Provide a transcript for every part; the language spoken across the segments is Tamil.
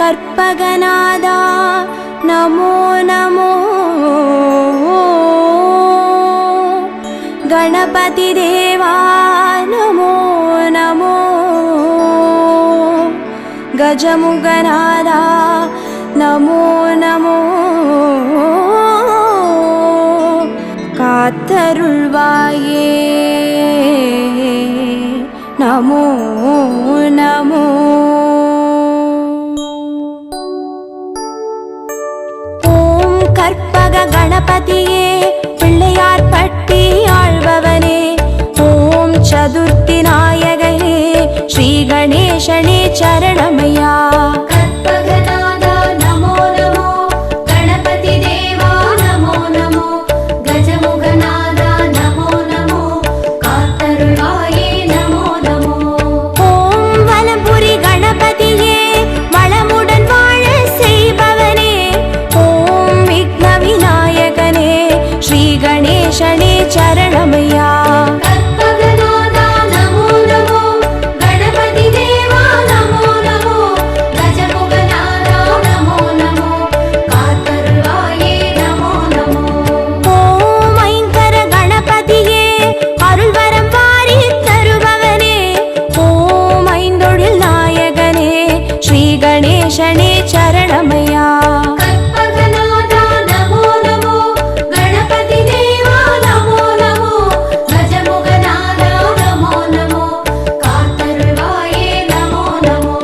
கற்பகநாதா நமோ நமோ गणपति देवा नमो नमो गजमुगनादा नमो नमो कात्तरुள்வாயே नमो नमो ओम कर्पग गणपतिये पिள்ளையார் பட்டி ஆழ்பவனே ஓம் சதுர்த்தி நாயகனே ஸ்ரீ கணேசனே சரணமையா கற்பகநாதா நமோ நமோ கணபதி தேவா நமோ நமோ கஜமுகநாதா நமோ நமோ காத்தருள்வாயே நமோ நமோ ஓம் வலம்புரி கணபதியே வளமுடன் வாழ செய்பவனே ஓம் விக்ன விநாயகனே ஸ்ரீ கணேசனே சரணமையா கற்பகநாதா நமோ நமோ கணபதி தேவா நமோ நமோ கஜமுகநாதா நமோ நமோ காத்தருள்வாயே நமோ நமோ ஓம் ஐங்கர கணபதியே அருள்வரம் வாரி தருபவனே ஓம் ஐந்தொழில் நாயகனே ஸ்ரீ கணேசனே சரணமையா கற்பகநாதா நமோ நமோ கணபதி தேவா நமோ நமோ கஜமுகநாதா நமோ நமோ காத்தருள்வாயே நமோ நமோ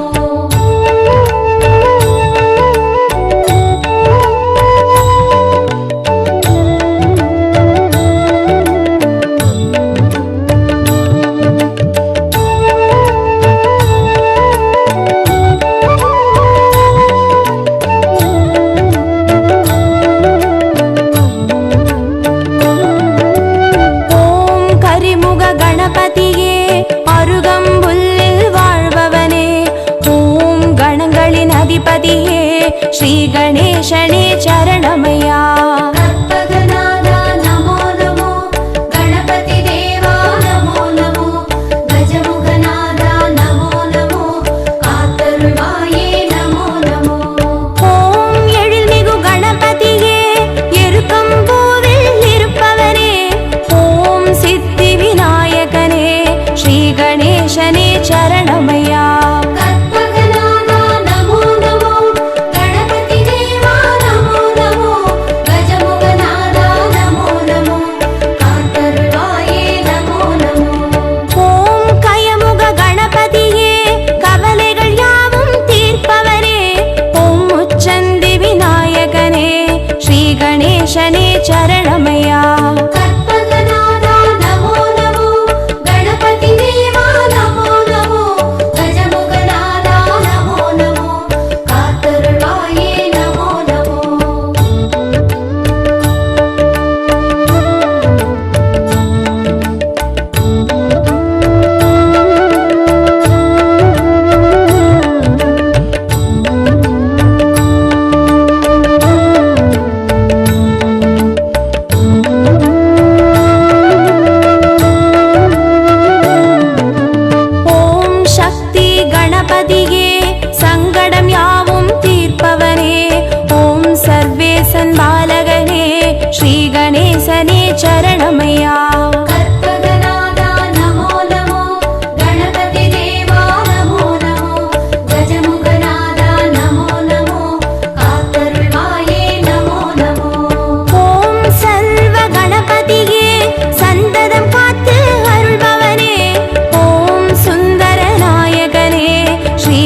ஓம் கரிமுக கணபதியே அருகம்புல்லில் வாழ்பவனே ஓம் கணங்களின் அதிபதியே ஸ்ரீ கணேசனே சரணமையா கற்பகநாதா நமோ நமோ கணபதி தேவா நமோ நமோ கஜமுகநாதா நமோ நமோ காத்தருள்வாயே நமோ நமோ ஓம் எழில்மிகு கணபதியே எருக்கம்பூவில் இருப்பவனே ஓம் சித்தி விநாயகனே ஸ்ரீ கணேசனே சரணமையா கற்பகநாதா நமோ நமோ கணபதி தேவா நமோ நமோ கஜமுகநாதா நமோ நமோ காத்தருள்வாயே நமோ நமோ ஓம் கயமுக கணபதியே கவலைகள் யாவும் தீர்ப்பவரே ஓம் முச்சந்தி விநாயகனே ஸ்ரீ கணேசனே சரணமையா கற்பகநாதா நமோ நமோ கணபதி தேவா நமோ நமோ கஜமுகநாதா நமோ நமோ காத்தருள்வாயே நமோ நமோ ஓம் சக்தி கணபதியே சங்கடம் யாவும் தீர்ப்பவனே ஓம் சர்வேசன் பாலகனே ஸ்ரீ கணேசனே சரணமையா கற்பகநாதா நமோ நமோ கணபதி தேவா நமோ நமோ கஜமுகநாதா நமோ நமோ காத்தருள்வாயே நமோ நமோ ஓம் சர்வ கணபதியே சந்ததம் காத்து அருள்பவனே ஓம் சுந்தர நாயகனே ஸ்ரீ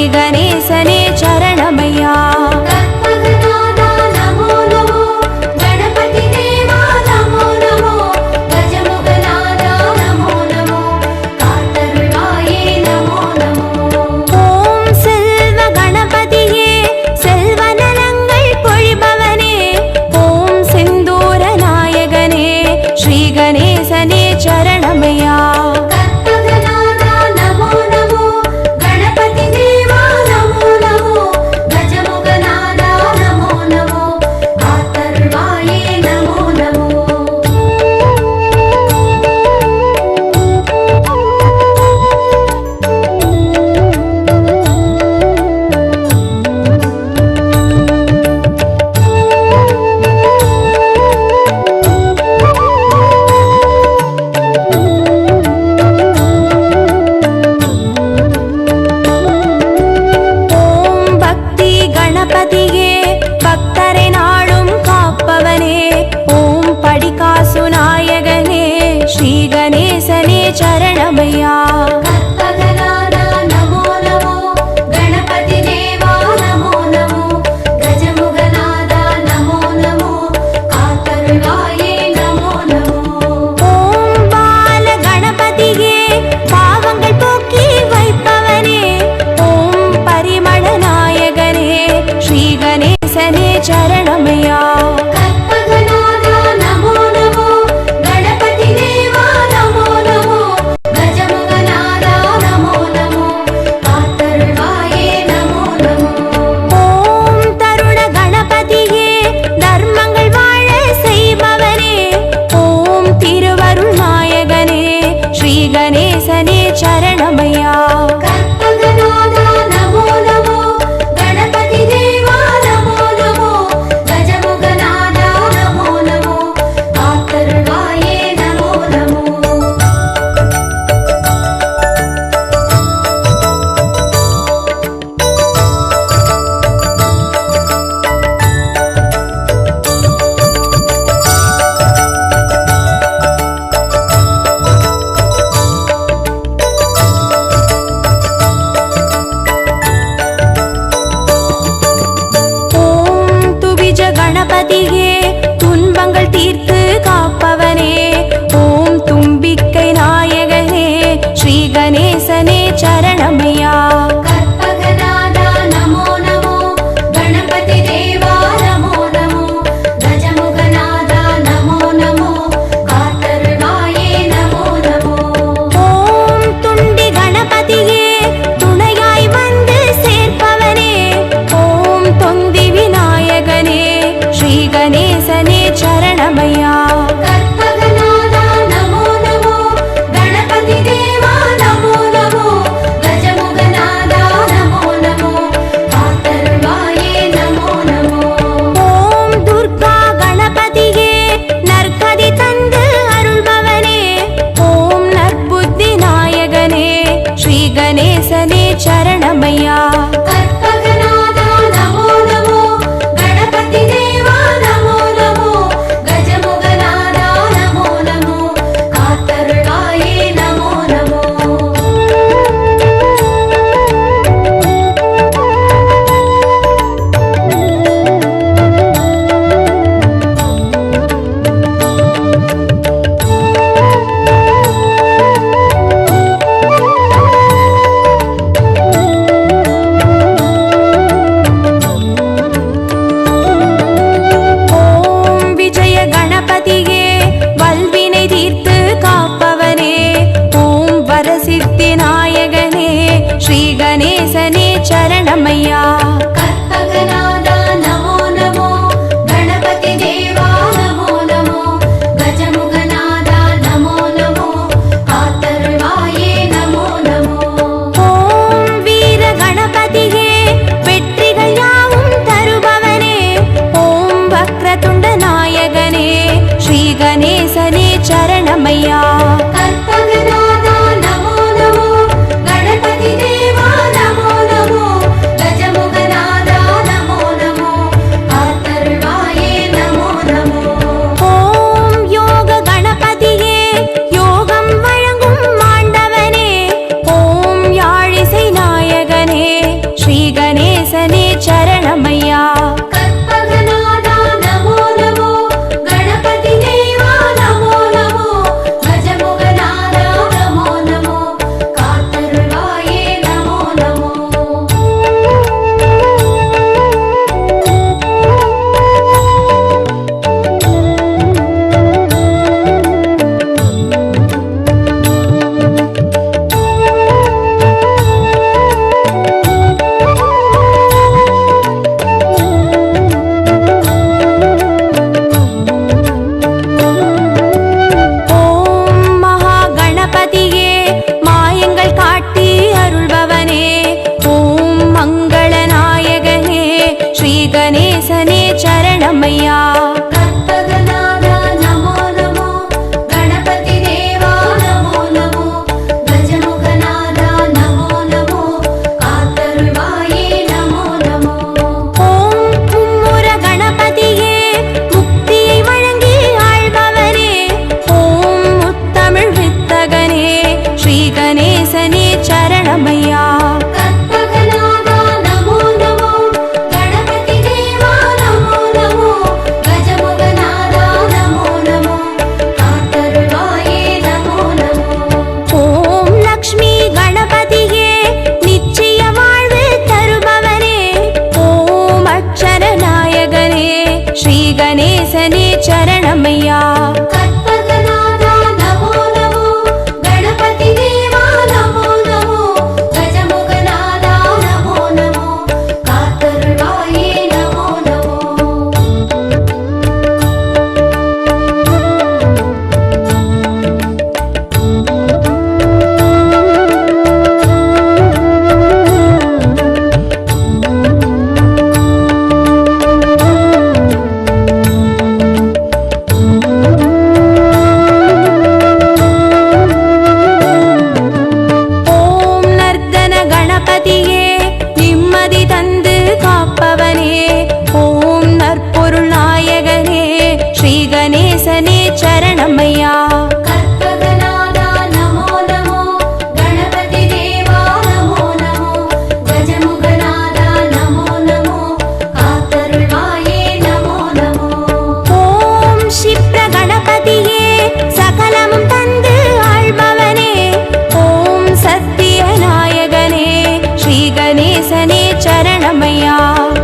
கணேசனே சரணமையா.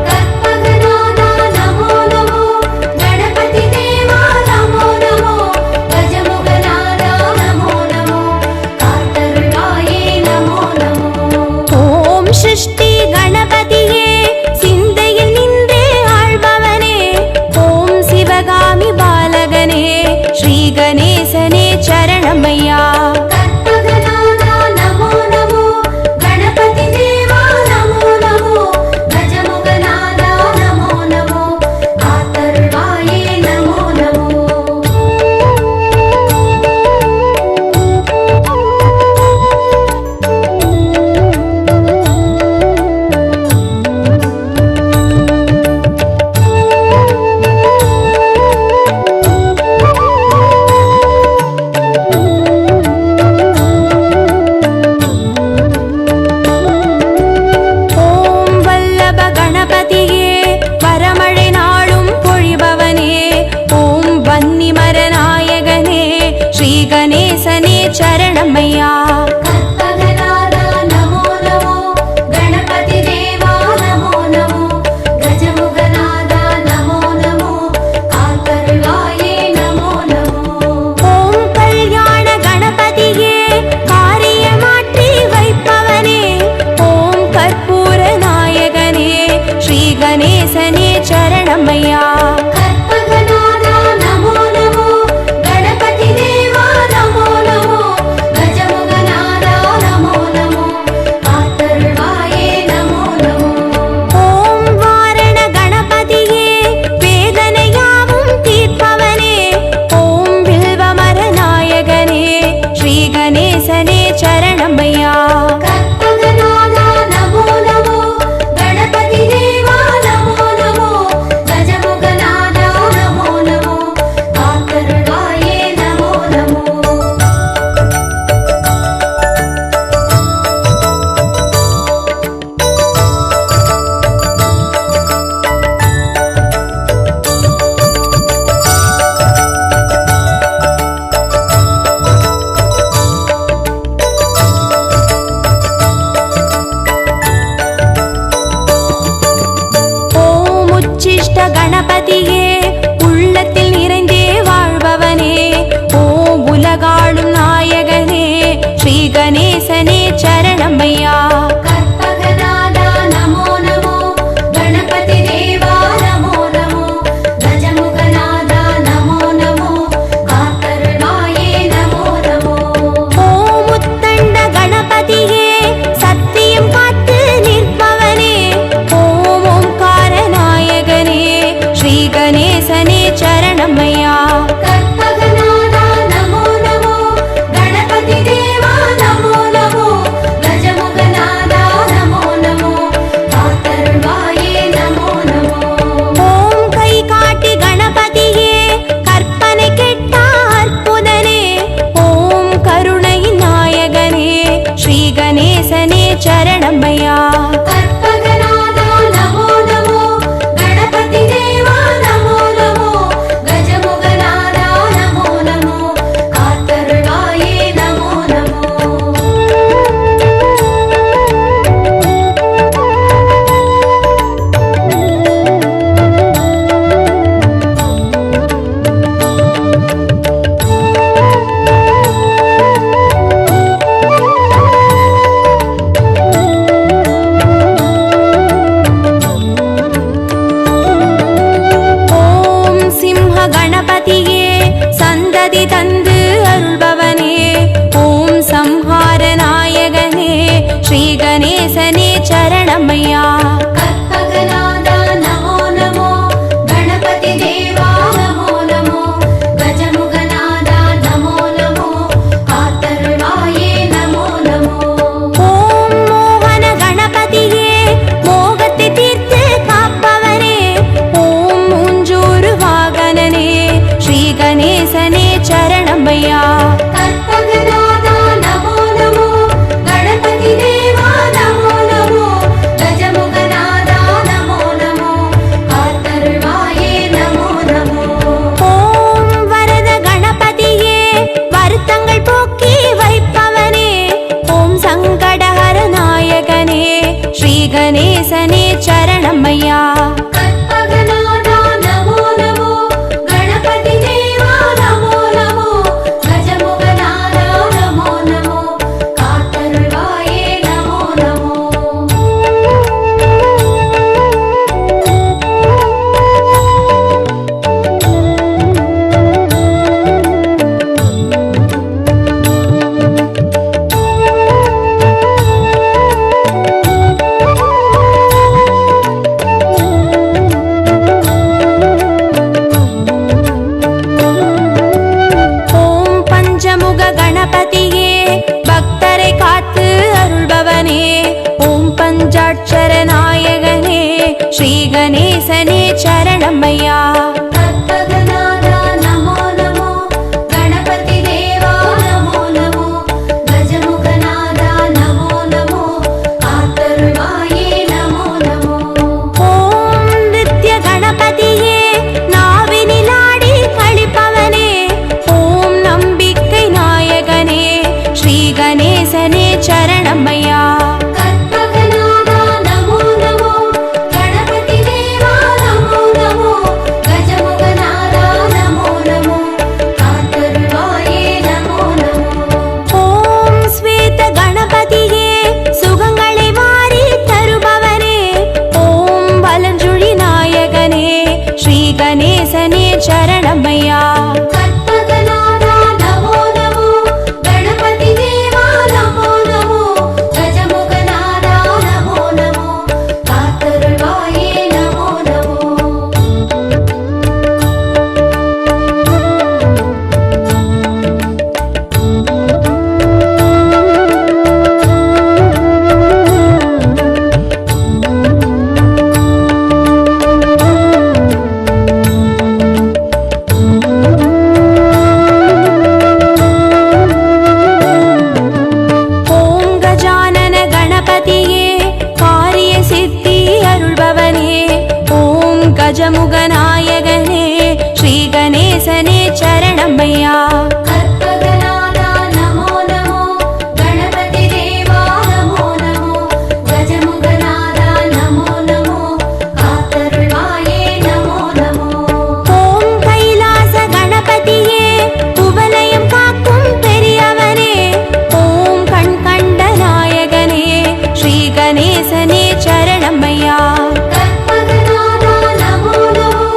கற்பகநாதா நமோ நமோ, கணபதி தேவா நமோ நமோ, கஜமுகநாதா நமோ நமோ, காத்தருள்வாயே நமோ நமோ. ஓம் சிருஷ்டி கணபதியே சிந்தையில் நின்றே ஆள்பவனே, ஓம் சிவகாமி பாலகனே ஸ்ரீ கணேசனே சரணமையா. கற்பகநாதா நமோ நமோ, கணபதி தேவா நமோ நமோ, கஜமுகநாதா நமோ நமோ, காத்தருள்வாயே நமோ நமோ. ஓம் வல்லப கணபதியே வரமழை நாளும் பொழிபவனே, ஓம் வன்னிமர நாயகனே ஸ்ரீ கணேசனே சரணமையா. கற்பகநாதா நமோ நமோ, கணபதி தேவா நமோ நமோ, கஜமுகநாதா நமோ நமோ, காத்தருள்வாயே நமோ நமோ. ஓம் கல்யாண கணபதியே காரியமாற்றி வைப்பவனே, ஓம் கற்பூர நாயகனே ஸ்ரீ கணேசனே சரணமையா. கற்பகநாதா நமோ நமோ, கணபதி தேவா நமோ நமோ, கஜமுகநாதா நமோ நமோ, காத்தருள்வாயே நமோ நமோ. ஓம் வாரண கணபதியே வேதனையாவும் தீர்ப்பவனே, ஓம் வில்வமர நாயகனே ஸ்ரீ கணேசனே சரணமையா. கற்பகநாதா நமோ நமோ, கணபதி தேவா நமோ நமோ, கஜமுகநாதா நமோ நமோ, காத்தருள்வாயே நமோ நமோ. ஓம் உச்சிஷ்ட கணபதியே உள்ளத்தில் நிறைந்தே வாழ்பவனே, ஓம் உலகாளும் நாயகனே ஸ்ரீ கணேசனே சரணமையா. கற்பகநாதா நமோ நமோ, கணபதி தேவா நமோ நமோ, கஜமுகநாதா நமோ நமோ, காத்தருள்வாயே நமோ நமோ. ஓம் உத்தண்ட கணபதியே சத்தியம் காத்து நிற்பவனே, ஓம் ஓம்கார நாயகனே ஸ்ரீ கணேசனே சரணமையா. கற்பகநாதா நமோ நமோ, கணபதி தேவா நமோ நமோ, கஜமுகநாதா நமோ நமோ, காத்தருள்வாயே நமோ நமோ. ஓம் கை காட்டி கணபதியே கற்பனை கெட்ட அற்புதனே, ஓம் கருணை நாயகனே ஸ்ரீ கணேசனே சரணமையா. கற்பகநாதா நமோ நமோ, கணபதி தேவா நமோ நமோ, கஜமுகநாதா நமோ நமோ, காத்தருள்வாயே நமோ நமோ. ஓம் சிம்ஹ கணபதியே சந்ததி தந்து அருள்பவனே, ஓம் சம்ஹார நாயகனே ஸ்ரீ கணேசனே சரணமையா. கற்பகநாதா நமோ நமோ, கணபதி தேவா நமோ நமோ, கஜமுகநாதா நமோ நமோ, காத்தருள்வாயே நமோ நமோ. ஓம் மோகன கணபதியே மோகத்தை தீர்த்து காப்பவனே, ஓம் மூஞ்சூறு வாகனனே ஸ்ரீ கணேசனே சரணமையா. கற்பகநாதா நமோ நமோ, கணபதி தேவா நமோ நமோ, கஜமுகநாதா கணேசனே சரணமையா. கற்பகநாதா நமோ நமோ, கணபதி தேவா நமோ நமோ, கஜமுகநாதா நமோ நமோ, காத்தருள்வாயே நமோ நமோ. ஓம் பஞ்சமுக கணபதியே பக்தரை காத்து அருள்பவனே, ஓம் பஞ்சாட்சர நாயகனே ஸ்ரீ கணேசனே சரணமையா. கற்பகநாதா நமோ நமோ, கணபதி தேவா நமோ நமோ, கஜமுகநாதா நமோ நமோ, காத்தருள்வாயே நமோ நமோ. ஓம் நித்ய கணபதியே நாவினிலாடி கழிப்பவனே, ஓம் நம்பிக்கை நாயகனே ஸ்ரீ கணேசனே சரணமையா. கற்பகநாதா நமோ நமோ, கணபதி தேவா நமோ நமோ, கஜமுகநாதா நமோ நமோ, காத்தருள்வாயே நமோ நமோ. ஓம் ஸ்வேத கணபதியே சுகங்களை வாரி தருபவனே, ஓம் வலஞ்சுழி நாயகனே ஸ்ரீ கணேசனே சரணமையா. கற்பகநாதா நமோ நமோ, கணபதி தேவா நமோ நமோ, கஜமுகநாதா நமோ நமோ, காத்தருள்வாயே நமோ நமோ. ஓம் கஜானன கணபதியே காரிய சித்தி அருள்பவனே, ஓம் கஜமுக நாயகனே ஸ்ரீ கணேசனே சரணமையா. கற்பகநாதா நமோ நமோ, கணபதி தேவா நமோ நமோ, கஜமுகநாதா நமோ நமோ, காத்தருள்வாயே நமோ நமோ. ஓம் கைலாச கணபதியே குவலயம் காக்கும் பெரியவனே, ஓம் கண் கண்ட நாயகனே ஸ்ரீ கணேசனே சரணமையா. கற்பகநாதா நமோ நமோ,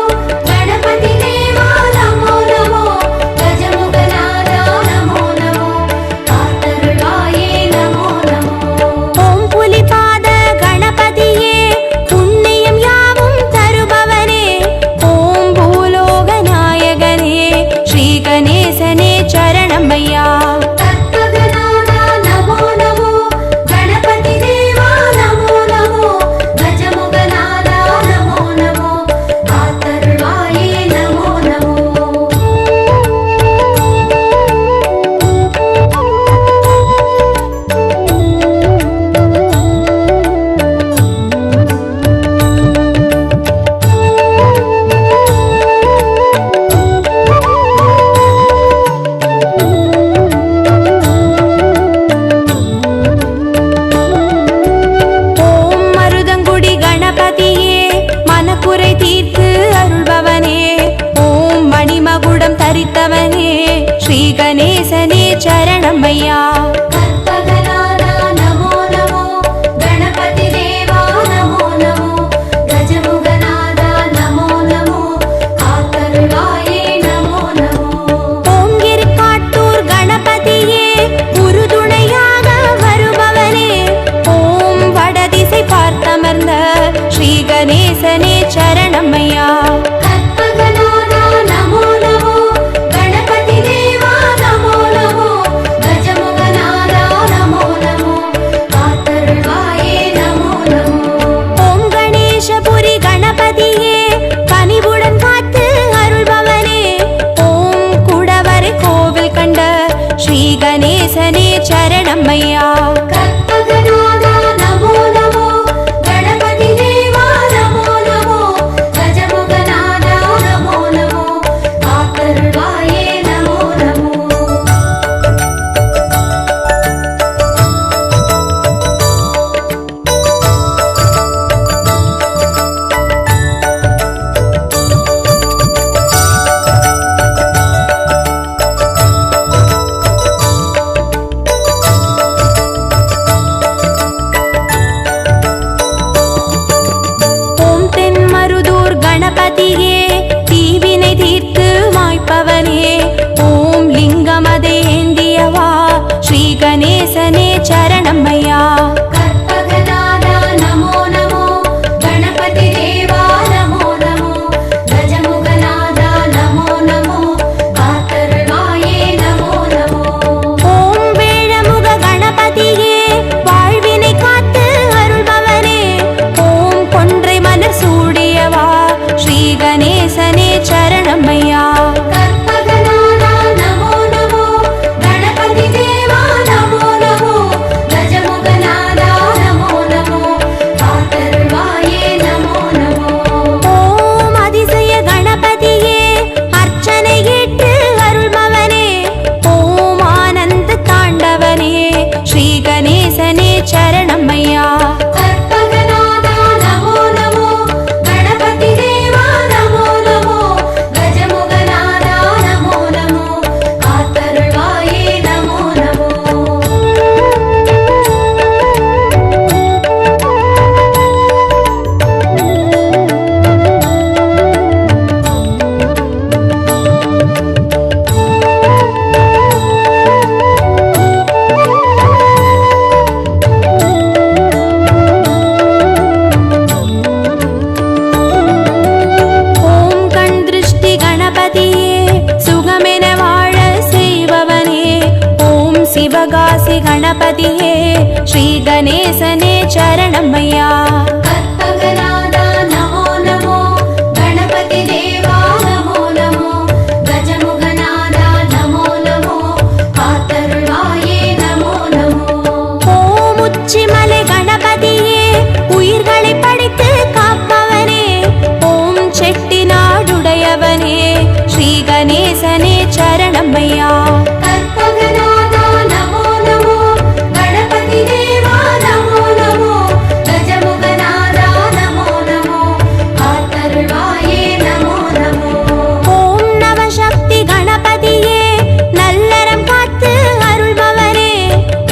गणपतिये श्री गणेशने चरणमय्या कल्पगनादा नमो नमो गणपति देवा नमो नमो गजमुगनादा नमो नमो कातरुळ्वाये नमो नमो ஓம் உச்சிமலை கணபதியே உயிர்களை படைத்து காப்பவனே ஓம் செட்டிநாடுடையவனே ஸ்ரீ கணேசனே சரணமய்யா कल्पगनादा नमो नमो गणपति देवा नमो नमो गजमुगनादा नमो नमो कातरुळ्वाये नमो नमो ஓம் நவசக்தி கணபதியே நல்லறம் காத்து அருள்பவரே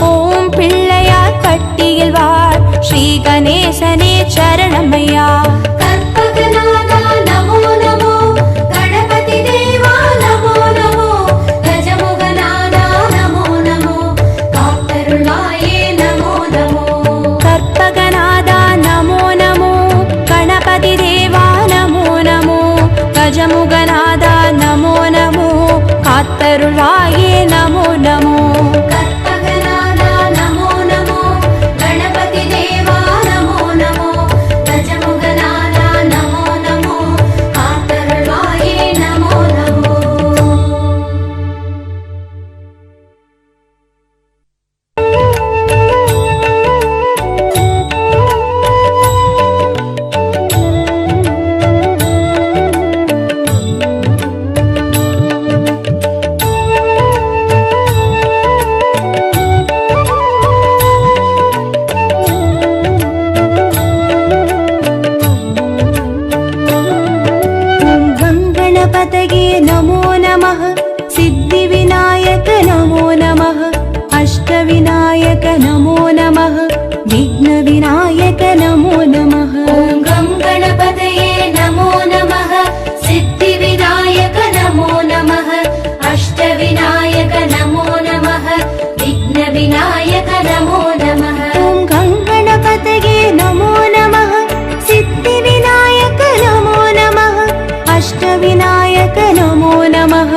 ஓம் பிள்ளையார் பட்டியில் வாழ் ஸ்ரீ கணேசனே சரணமய்யா कल्पगनादा नमो नमो गणपति देवा नमो नमो गजमुगनादा नमो नमो कातरुळ्वाये नमो नमो கற்பகநாதா நமோ நமோ கணபதி தேவா நமோ நமோ கஜமுகநாதா நமோ நமோ காத்தருள்வாயே நமோ நமோ कल्पगनादा नमो नमो गणपति देवा नमो नमो गजमुगनादा नमो नमो कातरुळ्वाये नमो नमो ஓம் கங்கணபதயே நமோ நமः சித்திவிநாயக நமோ நமः அஷ்டவிநாயக நமோ நமः விக்னவிநாயக நமோ நமः ॐ गं गणपतये नमो नमः सिद्धिविनायक नमो नमः अष्टविनायक नमो नमः विघ्नविनायक नमो नमः ஓம் கங்கணபதயே நமோ நமः சித்திவிநாயக நமோ நமः அஷ்டவிநாயக நமோ நமः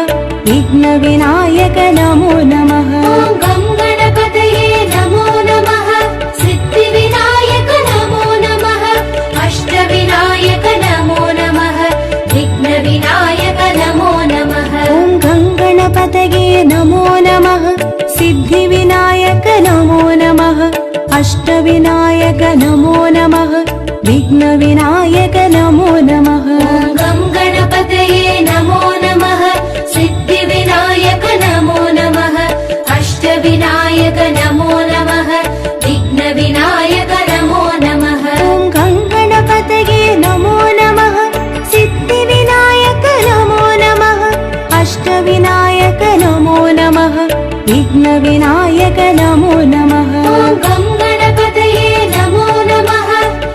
விக்னவிநாயக நமோ நமः ॐ गं गणपतये नमो नमः सिद्धिविनायक नमो नमः अष्टविनायक नमो नमः विघ्नविनायक नमो नमः ஓம் கங்கணபதயே நமோ நமः சித்திவிநாயக நமோ நமः அஷ்டவிநாயக நமோ நமः விக்னவிநாயக நமோ நமः ॐ गं गणपतये नमो नमः सिद्धिविनायक नमो नमः अष्टविनायक नमो नमः विघ्नविनायक नमो नमः ஓம் கங்கணபதயே நமோ நமः சித்திவிநாயக நமோ நமः அஷ்டவிநாயக நமோ நமः விக்னவிநாயக நமோ நமः ॐ गं गणपतये नमो नमः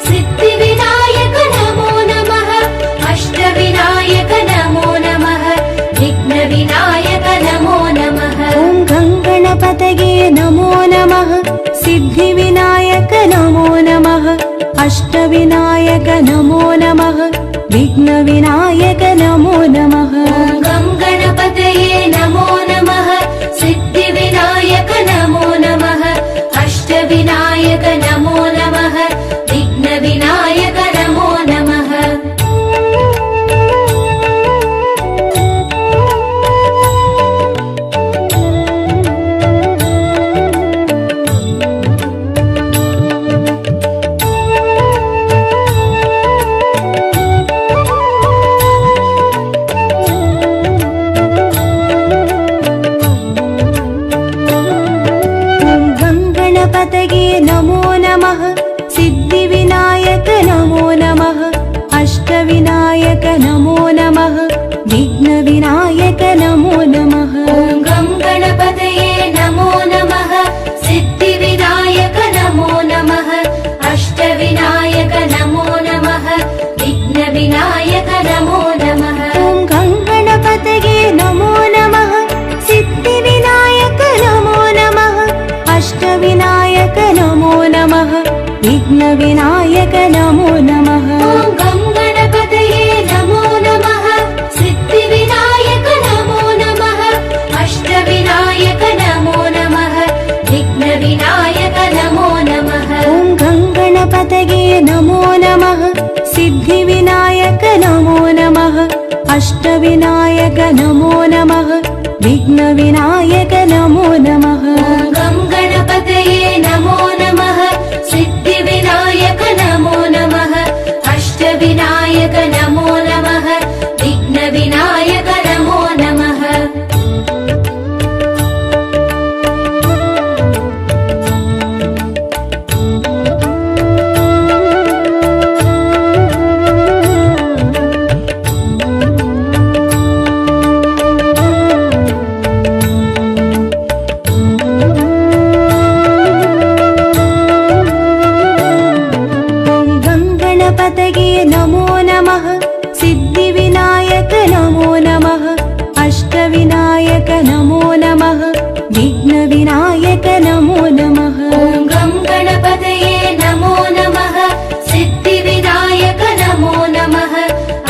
सिद्धिविनायक नमो नमः अष्टविनायक नमो नमः विघ्नविनायक नमो नमः ஓம் கங்கணபதயே நமோ நமः சித்திவிநாயக நமோ நமः அஷ்டவிநாயக நமோ நமः விக்னவிநாயக நமோ நமः ॐ गं गणपतये नमो नमः सिद्धिविनायक नमो नमः अष्टविनायक नमो नमः विघ्नविनायक नमो नमः ஓம் கங்கணபதயே நமோ நமः சித்திவிநாயக நமோ நமः அஷ்டவிநாயக நமோ நமः விக்னவிநாயக நமோ நமः ॐ गं गणपतये नमो नमः सिद्धिविनायक नमो नमः अष्टविनायक नमो नमः विघ्नविनायक नमो नमः ஓம் கங்கணபதயே நமோ நமः சித்திவிநாயக நமோ நமः அஷ்டவிநாயக நமோ நமः விக்னவிநாயக நமோ நமः ॐ गं गणपतये नमो नमः सिद्धिविनायक नमो नमः अष्टविनायक नमो नमः विघ्न अष्टविनायक नमो नमः विघ्नविनायक नमो नमः ॐ गं गणपतये नमो नमः सिद्धिविनायक नमो नमः अष्टविनायक नमो नमः विघ्नविनायक नमो नमः गणपतये नमो नमः सिद्धिविनायक नमो नमः अष्टविनायक नमो नमः विघ्नविनायक नमो नमः ॐ गं गणपतये नमो नमः सिद्धिविनायक नमो नमः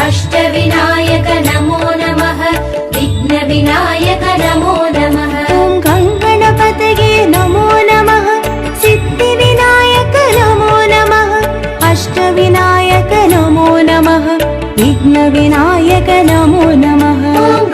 अष्टविनायक नमो नमः विघ्नविनायक नमो नमः ॐ गं गणपतये नमो नमः सिद्धिविनायक नमो नमः अष्टविनायक नमो नमः विघ्नविनायक नमो नमः ॐ